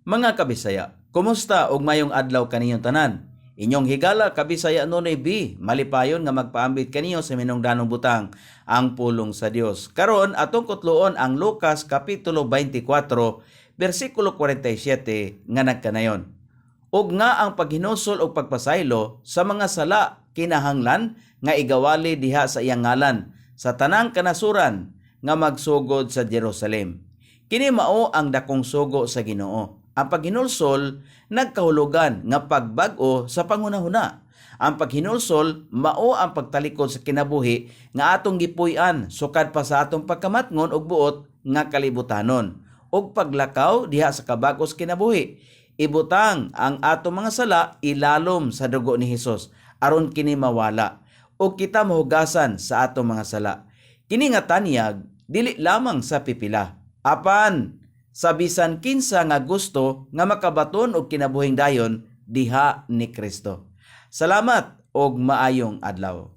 Mga kabisaya, kumusta og mayong adlaw kaninyong tanan? Inyong higala kabisaya Nonoy B, malipayon nga magpaambit kaniyo sa minungdanong butang ang pulong sa Dios. Karon atong kutloon ang Lucas kapitulo 24 bersikulo 47 nga nagkanayon. Og nga ang paghinusol og pagpasaylo sa mga sala kinahanglan nga igawali diha sa iyang ngalan sa tanang kanasuran nga magsugod sa Jerusalem. Kini mao ang dakong sugo sa Ginoo. Ang paghinulsol nagkahulugan nga pagbag-o sa panghunahuna. Ang paghinulsol mao ang pagtalikod sa kinabuhi nga atong gipuy-an sukad pa sa atong pagkamatngon og buot nga kalibutanon ug paglakaw diha sa kabag-os kinabuhi. Ibutang ang atong mga sala ilalom sa dugo ni Hesus aron kini mawala ug kita mahugasan sa atong mga sala. Kini nga tanyag dili lamang sa pipila, apan sa bisan kinsa nga gusto nga makabaton og kinabuhing dayon diha ni Kristo. Salamat og maayong adlaw.